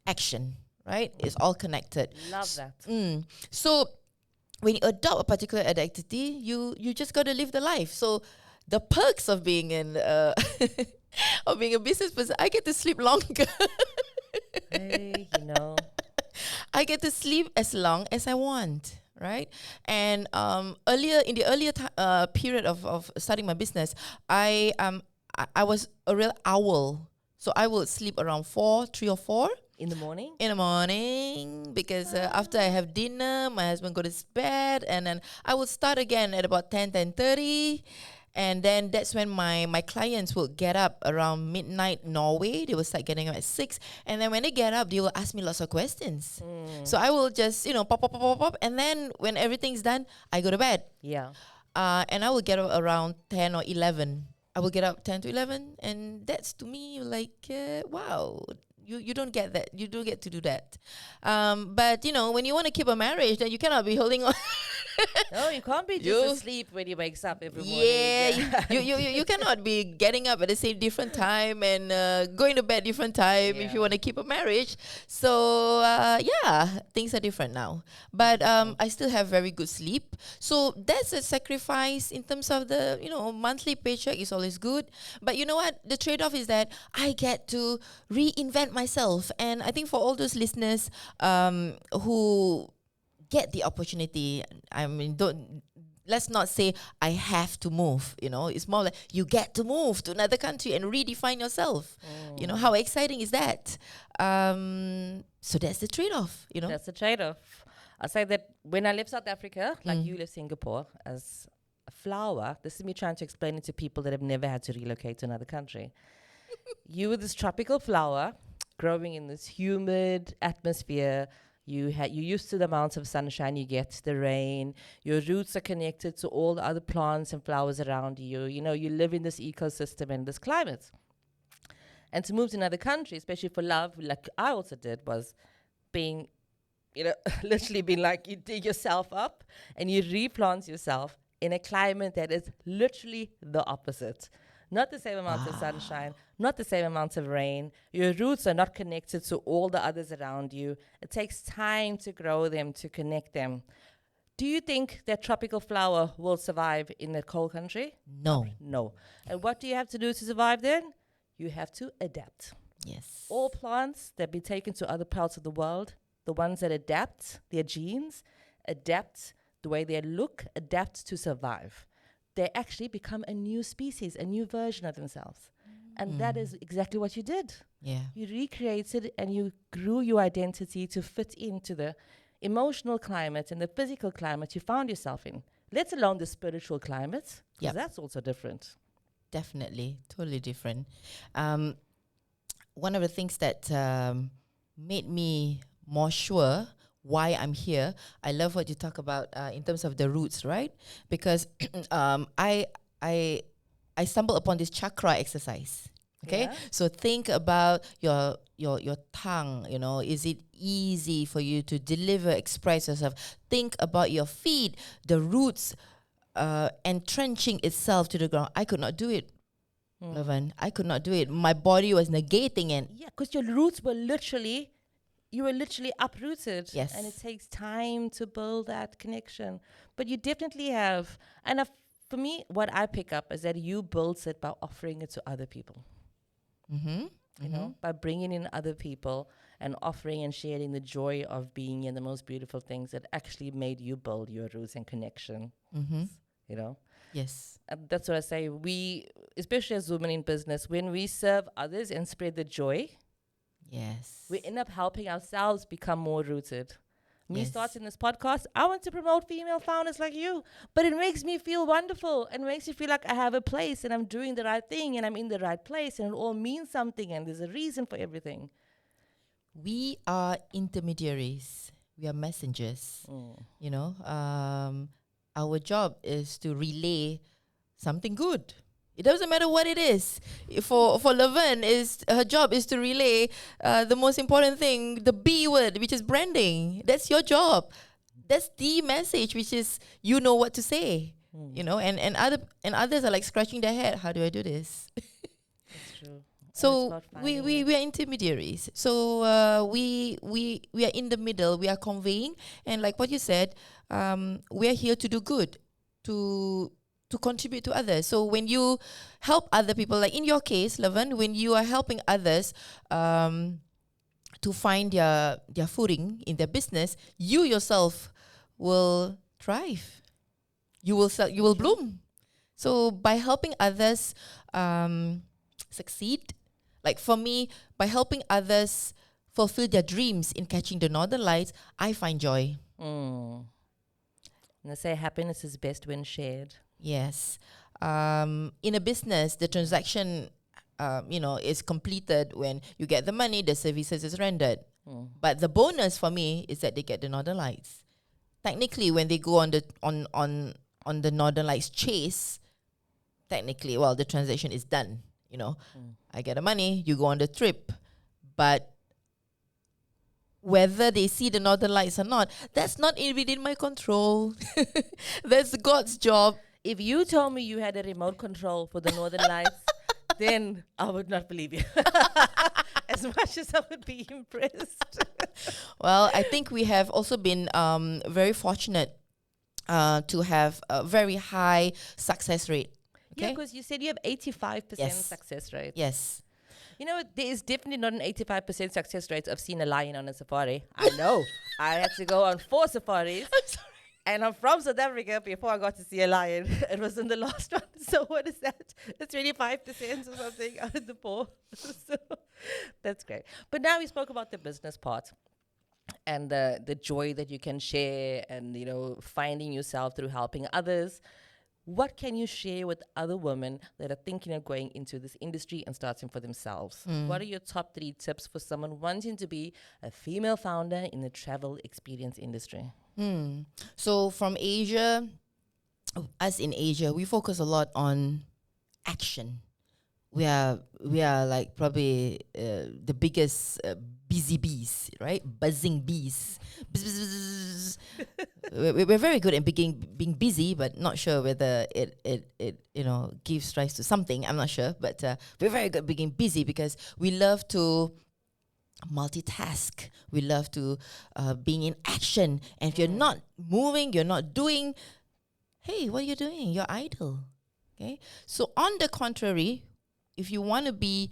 action, right? It's all connected. Love that. So when you adopt a particular identity, you just got to live the life. So the perks of being of being a business person, I get to sleep longer. Hey, you know. I get to sleep as long as I want, right? And earlier in the earlier period of starting my business, I was a real owl, so I would sleep around 3 or 4 In the morning? in the morning, because after I have dinner, my husband go to bed, and then I will start again at about 10:30. And then that's when my clients will get up around midnight Norway. They will start getting up at 6. And then when they get up, they will ask me lots of questions. So I will just, pop, pop, pop, pop, pop. And then when everything's done, I go to bed. Yeah. And I will get up around 10 or 11. I will get up 10 to 11. And that's to me like, wow. You don't get that. You don't get to do that. But, when you want to keep a marriage, then you cannot be holding on. No, you can't be just asleep when he wakes up every morning. Yeah, you cannot be getting up at the same different time and going to bed different time if you want to keep a marriage. So yeah, things are different now. But I still have very good sleep. So that's a sacrifice in terms of the monthly paycheck is always good. But you know what? The trade-off is that I get to reinvent myself. And I think for all those listeners who get the opportunity, I mean, let's not say I have to move, it's more like you get to move to another country and redefine yourself. How exciting is that? So that's the trade-off, That's the trade-off. I say that when I left South Africa, like you left Singapore, as a flower, this is me trying to explain it to people that have never had to relocate to another country. You were this tropical flower growing in this humid atmosphere. You're used to the amount of sunshine you get, the rain. Your roots are connected to all the other plants and flowers around you. You live in this ecosystem and this climate. And to move to another country, especially for love, like I also did, was being, literally being like, you dig yourself up and you replant yourself in a climate that is literally the opposite. Not the same amount of sunshine, not the same amount of rain. Your roots are not connected to all the others around you. It takes time to grow them, to connect them. Do you think that tropical flower will survive in a cold country? No. No. And what do you have to do to survive then? You have to adapt. Yes. All plants that be taken to other parts of the world, the ones that adapt their genes, adapt the way they look, adapt to survive. They actually become a new species, a new version of themselves. And that is exactly what you did. Yeah. You recreated and you grew your identity to fit into the emotional climate and the physical climate you found yourself in, let alone the spiritual climate, because that's also different. Definitely. Totally different. One of the things that made me more sure why I'm here. I love what you talk about in terms of the roots, right? Because I stumbled upon this chakra exercise. Okay, Yeah. so think about your tongue. You know, is it easy for you to deliver, express yourself? Think about your feet, the roots entrenching itself to the ground. I could not do it, Laverne. I could not do it. My body was negating it. Yeah, because your roots were literally, you were literally uprooted. Yes. And it takes time to build that connection. But you definitely have. And for me, what I pick up is that you build it by offering it to other people. You know, by bringing in other people and offering and sharing the joy of being in the most beautiful things that actually made you build your roots and connection. You know? Yes. That's what I say. We, especially as women in business, when we serve others and spread the joy, Yes. we end up helping ourselves become more rooted. Me Yes. starting this podcast, I want to promote female founders like you, but it makes me feel wonderful and makes me feel like I have a place and I'm doing the right thing and I'm in the right place and it all means something and there's a reason for everything. We are intermediaries. We are messengers. You know, our job is to relay something good. It doesn't matter what it is. For Laverne, her job is to relay the most important thing, the B word, which is branding. That's your job. That's the message, which is you know what to say. You know, and others are like scratching their head. How do I do this? That's true. So we are intermediaries. So we are in the middle. We are conveying, and like what you said, we are here to do good, to contribute to others. So when you help other people, like in your case, Laverne, when you are helping others to find their footing in their business, you yourself will thrive. You will bloom. So by helping others succeed, like for me, by helping others fulfill their dreams in catching the northern lights, I find joy. And they say happiness is best when shared. Yes. In a business, the transaction, is completed when you get the money, the services is rendered. But the bonus for me is that they get the northern lights. Technically, when they go on the northern lights chase, technically, well, the transaction is done. You know, I get the money, you go on the trip, but whether they see the northern lights or not, that's not within my control. That's God's job. If you told me you had a remote control for the northern lights, then I would not believe you. As much as I would be impressed. Well, I think we have also been very fortunate to have a very high success rate. Yeah, because you said you have 85% success rate. Yes. You know, there is definitely not an 85% success rate of seeing a lion on a safari. I know. I had to go on 4 safaris. I'm sorry. And I'm from South Africa before I got to see a lion. It was in the last one. So what is that? It's 25% or something out of the 4. So that's great. But now we spoke about the business part and the joy that you can share and, you know, finding yourself through helping others. What can you share with other women that are thinking of going into this industry and starting for themselves? What are your top 3 tips for someone wanting to be a female founder in the travel experience industry? So from Asia, us in Asia, we focus a lot on action. We are like probably the biggest busy bees, right? Buzzing bees. Buzz, buzz, buzz, buzz. We're very good at being busy, but not sure whether it gives rise to something. I'm not sure, but we're very good at being busy because we love to multitask. We love to being in action. And if you're not moving, you're not doing, hey, what are you doing? You're idle. Okay. So on the contrary, if you want to be,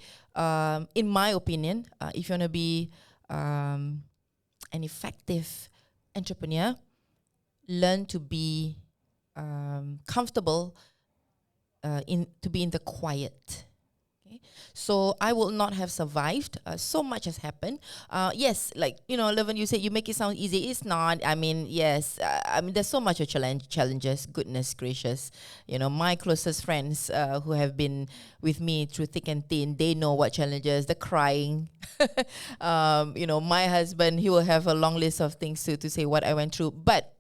in my opinion, if you want to be an effective entrepreneur, learn to be comfortable to be in the quiet. Okay, so I will not have survived. So much has happened. Yes, like Laverne, you said you make it sound easy. It's not. I mean, yes. I mean, there's so much of challenges. Goodness gracious, my closest friends who have been with me through thick and thin, they know what challenges. The crying. My husband, he will have a long list of things to say what I went through, but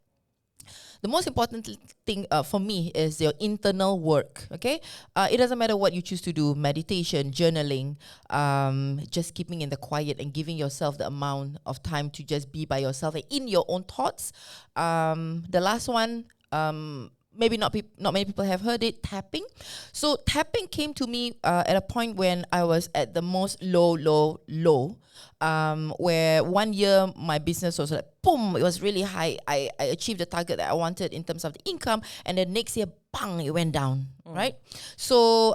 the most important thing for me is your internal work, okay? It doesn't matter what you choose to do, meditation, journaling, just keeping in the quiet and giving yourself the amount of time to just be by yourself and in your own thoughts. The last one, maybe not many people have heard it, tapping. So tapping came to me at a point when I was at the most low, where 1 year my business was like, boom, it was really high. I achieved the target that I wanted in terms of the income, and then next year, bang, it went down, right? So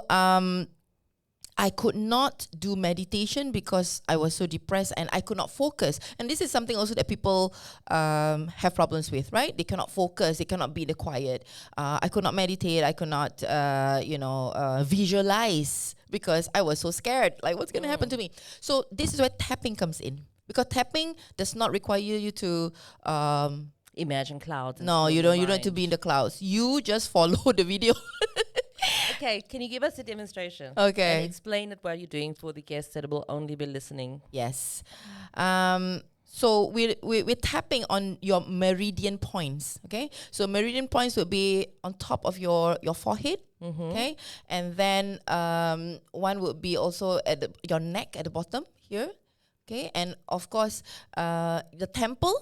I could not do meditation because I was so depressed and I could not focus. And this is something also that people have problems with, right? They cannot focus. They cannot be in the quiet. I could not meditate. I could not, visualize because I was so scared. Like, what's going to happen to me? So this is where tapping comes in. Because tapping does not require you to... imagine clouds. No, you don't have to be in the clouds. You just follow the video. Okay, can you give us a demonstration? Okay. And explain it while you're doing for the guests that will only be listening. Yes. So we're tapping on your meridian points, okay? So meridian points will be on top of your forehead, okay? And then one would be also at your neck at the bottom here, okay? And of course, the temple.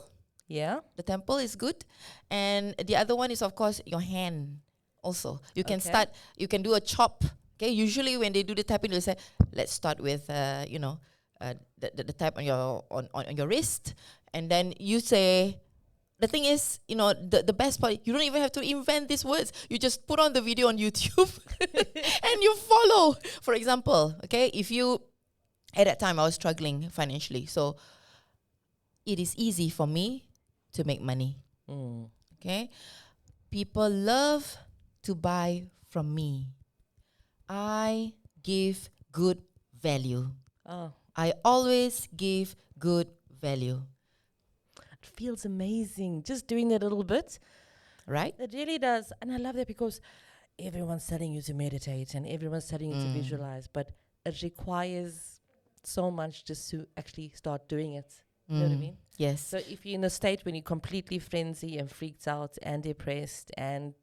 Yeah. The temple is good. And the other one is, of course, your hand. Also, you can start. You can do a chop. Okay. Usually, when they do the tapping, they say, "Let's start with the tap on your wrist," and then you say. The thing is, the best part. You don't even have to invent these words. You just put on the video on YouTube, and you follow. For example, okay, if you at that time I was struggling financially, so it is easy for me to make money. Okay, people love to buy from me. I give good value. I always give good value. It feels amazing just doing that a little bit. Right? It really does. And I love that because everyone's telling you to meditate and everyone's telling you to visualize, but it requires so much just to actually start doing it. You know what I mean? Yes. So if you're in a state when you're completely frenzy and freaked out and depressed and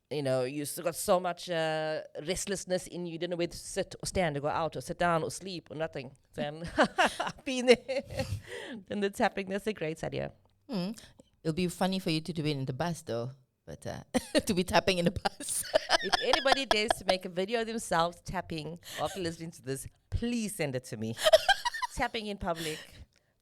you still got so much restlessness in you. You don't know where to sit or stand or go out or sit down or sleep or nothing. Then be there. Then the tapping, that's a great idea. It'll be funny for you to do it in the bus though. But to be tapping in the bus. If anybody dares to make a video of themselves tapping after listening to this, please send it to me. Tapping in public.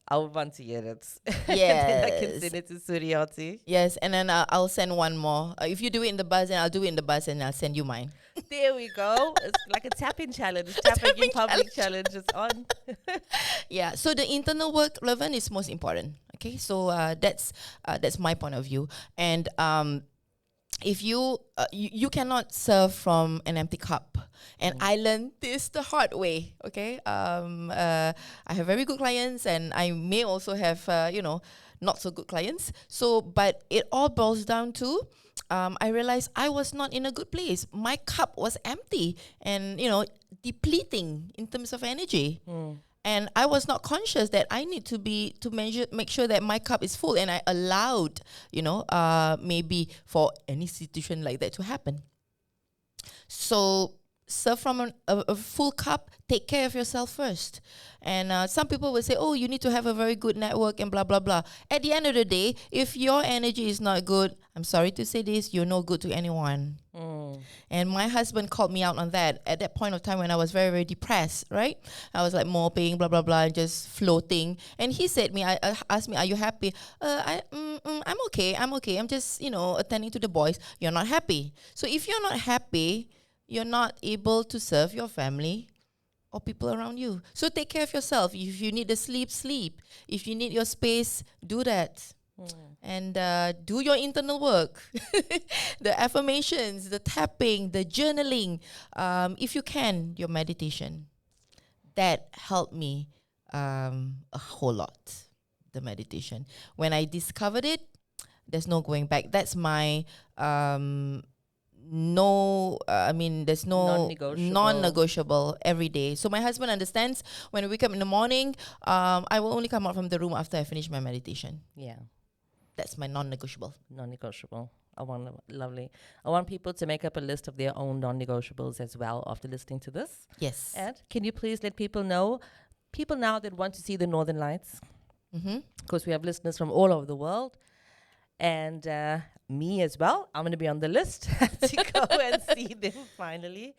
I would want to hear it. Yes. Then I can send it to Suriati. Yes, and then I'll send one more. If you do it in the bus, then I'll do it in the bus and I'll send you mine. There we go. It's like a tapping challenge. Tapping in public challenge is on. Yeah, so the internal work, Laverne, is most important. Okay, so that's my point of view. And if you cannot serve from an empty cup. And I learned this the hard way, okay? I have very good clients and I may also have, not so good clients. So, but it all boils down to, I realized I was not in a good place. My cup was empty and, depleting in terms of energy. And I was not conscious that I need to make sure that my cup is full. And I allowed, maybe for any situation like that to happen. So serve from a full cup, take care of yourself first. And some people will say, oh, you need to have a very good network and blah, blah, blah. At the end of the day, if your energy is not good, I'm sorry to say this, you're no good to anyone. And my husband called me out on that at that point of time when I was very, very depressed, right? I was like moping, blah, blah, blah, and just floating. And he said asked me, are you happy? I'm okay. I'm just, attending to the boys. You're not happy. So if you're not happy, you're not able to serve your family or people around you. So take care of yourself. If you need the sleep, sleep. If you need your space, do that. And do your internal work, the affirmations, the tapping, the journaling. If you can, your meditation. That helped me a whole lot. The meditation. When I discovered it, there's no going back. That's my there's no non-negotiable every day. So my husband understands when I wake up in the morning, I will only come out from the room after I finish my meditation. Yeah. That's my non-negotiable. Non-negotiable. Lovely. I want people to make up a list of their own non-negotiables as well after listening to this. Yes. And can you please let people know, people now that want to see the Northern Lights, because we have listeners from all over the world, and me as well. I'm going to be on the list to go and see them finally.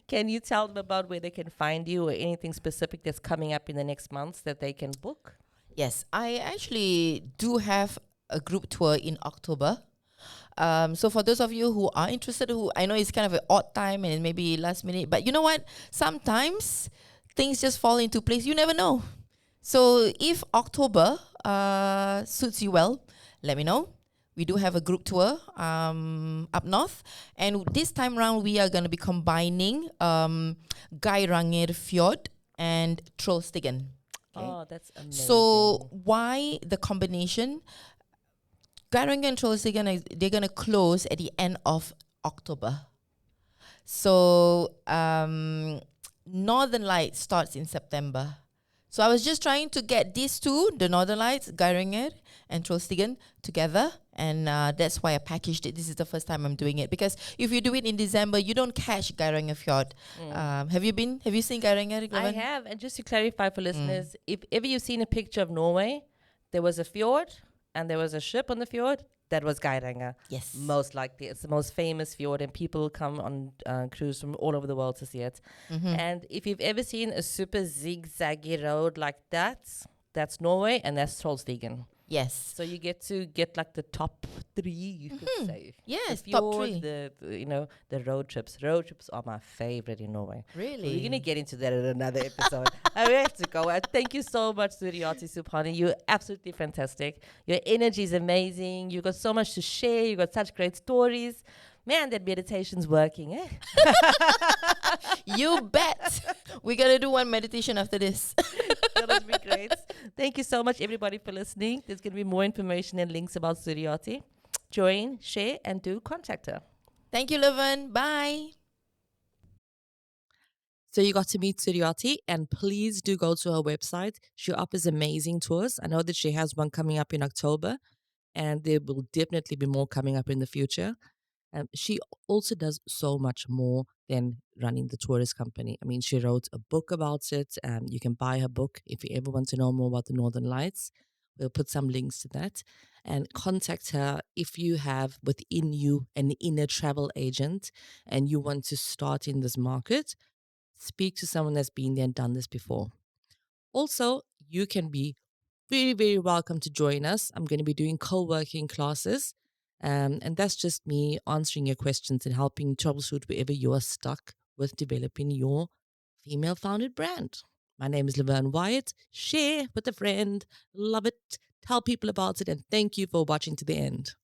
Can you tell them about where they can find you or anything specific that's coming up in the next months that they can book? Yes, I actually do have a group tour in October. So for those of you who are interested, who I know it's kind of an odd time and maybe last minute, but you know what? Sometimes things just fall into place. You never know. So if October suits you well, let me know. We do have a group tour up north. And this time around, we are going to be combining Geiranger Fjord and Trollstigen. Okay. Oh, that's amazing. So why the combination? Geiranger and Trollstigen, they're going to close at the end of October. So Northern Lights starts in September. So I was just trying to get these two, the Northern Lights, Geiranger and Trollstigen, together. And that's why I packaged it. This is the first time I'm doing it. Because if you do it in December, you don't catch Geiranger Fjord. Have you seen Geiranger? I have. And just to clarify for listeners, if ever you've seen a picture of Norway, there was a fjord and there was a ship on the fjord. That was Geiranger. Yes. Most likely. It's the most famous fjord and people come on cruise from all over the world to see it. And if you've ever seen a super zigzaggy road like that, that's Norway and that's Trollstigen. Yes. So you get to get like the top 3, you could say. Yes, the top fjord, 3. The road trips. Road trips are my favorite in Norway. Really? We're going to get into that in another episode. I have to go. Thank you so much, Suriati Supani. You're absolutely fantastic. Your energy is amazing. You got so much to share. You got such great stories. Man, that meditation's working, eh? You bet. We're going to do one meditation after this. That would be great. Thank you so much, everybody, for listening. There's going to be more information and links about Suriati. Join, share, and do contact her. Thank you, Laverne. Bye. So you got to meet Suriati, and please do go to her website. She offers amazing tours. I know that she has one coming up in October, and there will definitely be more coming up in the future. She also does so much more than running the tourist company. I mean, she wrote a book about it. You can buy her book if you ever want to know more about the Northern Lights. We'll put some links to that. And contact her if you have within you an inner travel agent and you want to start in this market. Speak to someone that's been there and done this before. Also, you can be very, very welcome to join us. I'm going to be doing co-working classes. And that's just me answering your questions and helping troubleshoot wherever you are stuck with developing your female-founded brand. My name is Laverne Wyatt. Share with a friend. Love it. Tell people about it. And thank you for watching to the end.